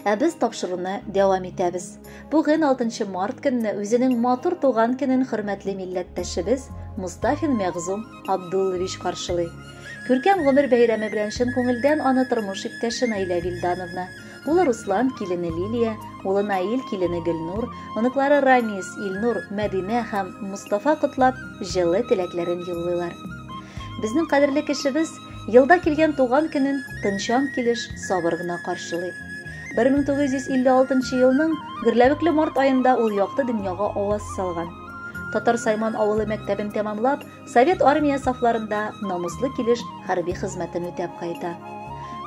Biz тапшыруны дәвам итәбез. Бүген 6 март көнне үзенең матур туган көнен хөрмәтле милләттәшебез Мустафин Мәгъзум Абдуллович каршылый. Күркәм гомер бәйрәме белән чын күңелдән аны тормыш иптәше Наилә Вилдановна, улы Руслан килене Лилия, улы Наил килене Гөлнур, оныклары Рамис, Илнур, Мәдинә һәм Мустафа котлап җылы теләкләрен юллыйлар. Безнең кадерле кешебез елда килгән туган көнен тынчан килеш, сабыр гына каршылый. 1956 елның гөрләвекле март аенда ул якты дөньяга аваз салган. Татар Сайман авылы мәктәбен тәмамлап, Совет армия сафларында намуслы килеш хәрби хезмәтен үтәп кайта.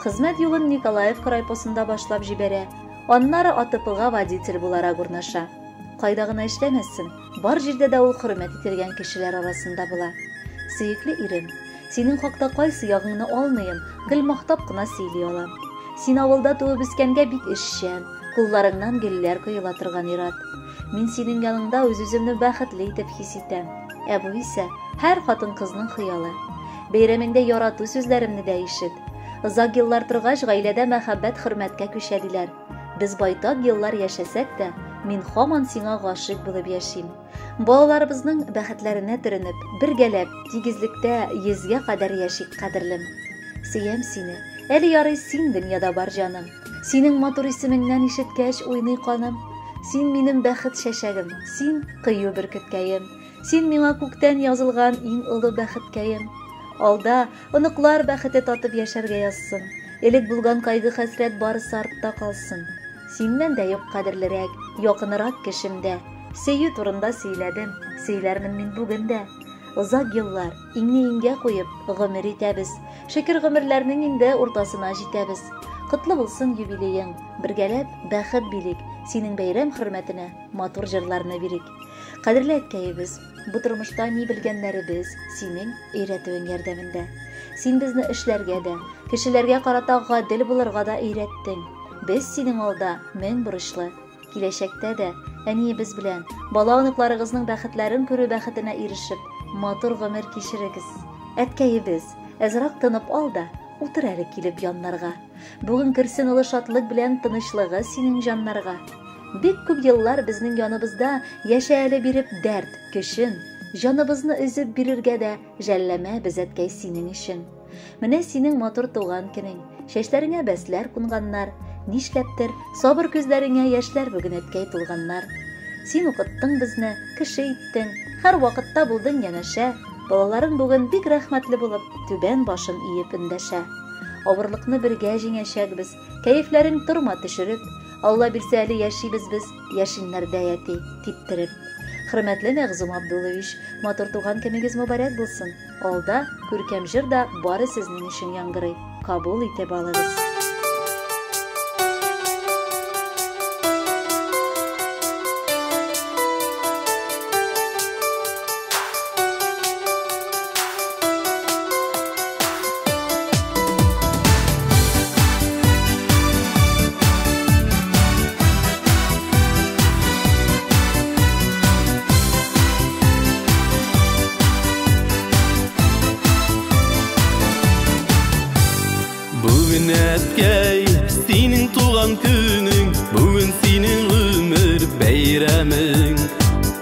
Хезмәт юлын Николаев райпосында башлап җибәрә, аннары АТПга водитель буларак урнаша. Кайда гына эшләмәсен, бар җирдә дә ул хөрмәт ителгән кешеләр арасында була. Сөекле ирем, синең хакта кайсы ягыңны алмыйм, гел мактап кына сөйли алам. Син авылда туып үскәнгә бик эшчән, кулларыңнан гөлләр коела торган ират. Мин синең яныңда үз-үземне бәхетле итеп хис итәм. Бу исә һәр хатын-кызның хыялы. Бәйрәмеңдә ярату сүзләремне дә ишет. Озак еллар торгач, гаиләдә мәхәббәт хөрмәткә күчәдиләр. Без байтак еллар яшәсәк тә, мин һаман сиңа гашыйк булып яшим. Балаларыбызның бәхетләренә төренеп, бергәләп, тигезлектә 100гә кадәр яшик, кадерлем. Сөям сине. Әле ярый син дөньяда бар җаным. Синең матур исемеңнән ишеткәч уйный каным. Син минем бәхет шәшәгем, син кыю бөркеткәем. Син миңа күктән язылган иң олы бәхеткәем. Алда оныклар бәхете татып яшәргә язсын. Элек булган кайгы хәсрәт барысы артта калсын. Синнән дә юк кадерлерәк, якынрак кешемдә. Сөю турында сөйләдем, сөйләрмен мин бүген дә. Озак еллар, иңне иңгә куеп, гомер итәбез. Шөкер гомерләрнең инде уртасына җитәбез. Котлы булсын юбилеең, бергәләп бәхет билик, синең бәйрәм хөрмәтенә матур җырларны бирик. Кадерле әткәебез, бу тормышта ни белгәннәребез синең өйрәтүең ярдәмендә. Син безне эшләргә дә, кешеләргә карата гадел булырга да өйрәттең. Без синең алда мең бурычлы. Киләчәктә дә әниебез белән бала-оныкларыгызның бәхетләрен күрү бәхетенә ирешеп, матур гомер кичерегез. Әткәебез, әзрәк тынып ал да, утыр әле килеп яннарга. Бүген керсен олы шатлык белән тынычлыгы синең җаннарга. Бик күп еллар безнең яныбызда яшә әле биреп дәрт, көчен, җаныбызны өзеп бирергә дә жәлләмә без әткәй синең өчен. Менә синең матур туган көнең, чәчләреңә бәсләр кунганнар, нишләптер сабыр күзләреңә яшьләр бүген әткәй тулганнар. Син укыттың безне, кеше иттең, һәр вакытта булдың янәшә. Балаларың бүген бик рәхмәтле булып, түбән башын иеп эндәшә. Авырлыкны бергә җиңәчәкбез, кәефләрен тормы төшереп, Алла бирсә әле яшибез без, яшиннәрдә яти, типтереп. Хөрмәтле Мәгъзум Абдуллович, матур туган көнегез мөбарәк булсын. Алда күркәм җыр да бары сезнең өчен яңгырый. Кабул итеп алыгыз. Әткәй, синең туган көнең, бүген синең гомер бәйрәмең.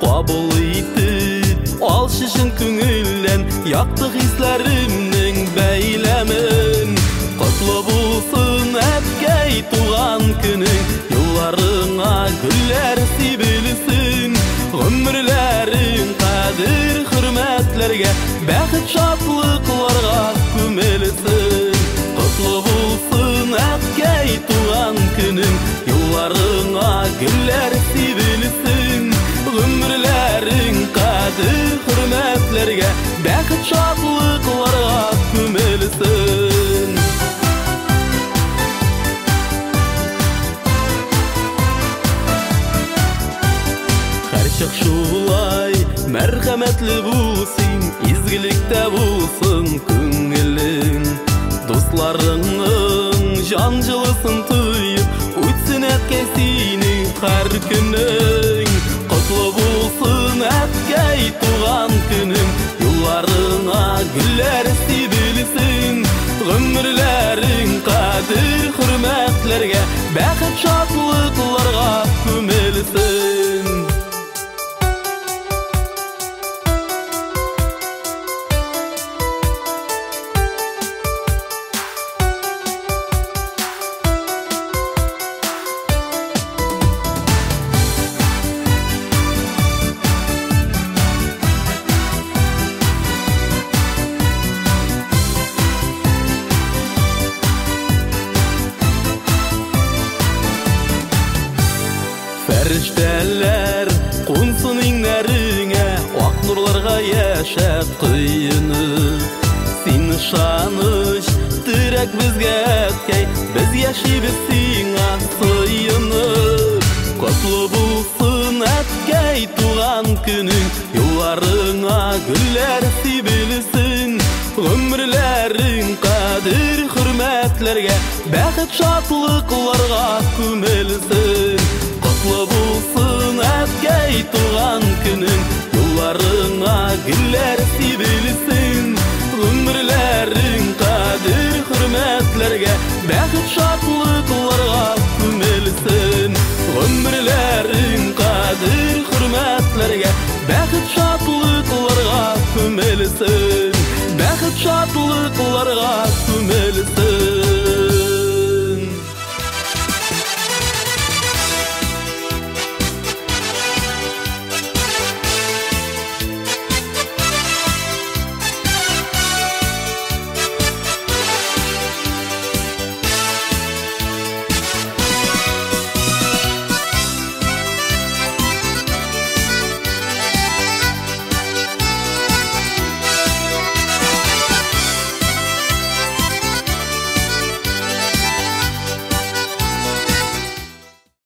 Кабул итеп, алшы шын күңелдән якты хисләремнең бәйләмен. Котлы булсын әткәй туган көнең, юлларыңа гөлләр сибелсен. Гомерләрең кадер хөрмәтләргә, бәхет шатлыкларга күмелсен. Котлы булсын әткәй туган көнең, юлларыңа гөлләр сибелсен. Гомерләрең кадер хөрмәтләргә, бәхет шатлыкларга күмелсен. Һәр чак шулай мәрхәмәтле булсын, изгелектә булсын күңелең. Дусларыңның җан җылысын тоеп, үтсен әткәй синең һәр көнең. Котлы булсын әткәй туган көнең, юлларыңа гөлләр сибелсен. Гомерләрең кадер хөрмәт hürmetlerge, bäxit şatlıklarga kömelsin. Ferişteler kunsun inlerine, ak nurlarga yaşat kıyını. Sin şanış direk bizge etkey, biz yaşaybiz sina sıyınıp. Kutlu bulsun etkey tuğan günün, yollarına güller sibilsin. Ömürlerin kadir hürmetlerge, bäxit şatlıklarga kömelsin. Kutlu bulsun etkey tuğan günün, yollarına güller sibilsin. Ömürlerin kadir hürmetlerge, bäxit şatlıklarga kömelsin. Ömürlerin kadir hürmetlerge, bäxit şatlıklarga kömelsin. Bäxit şatlıklarga kömelsin.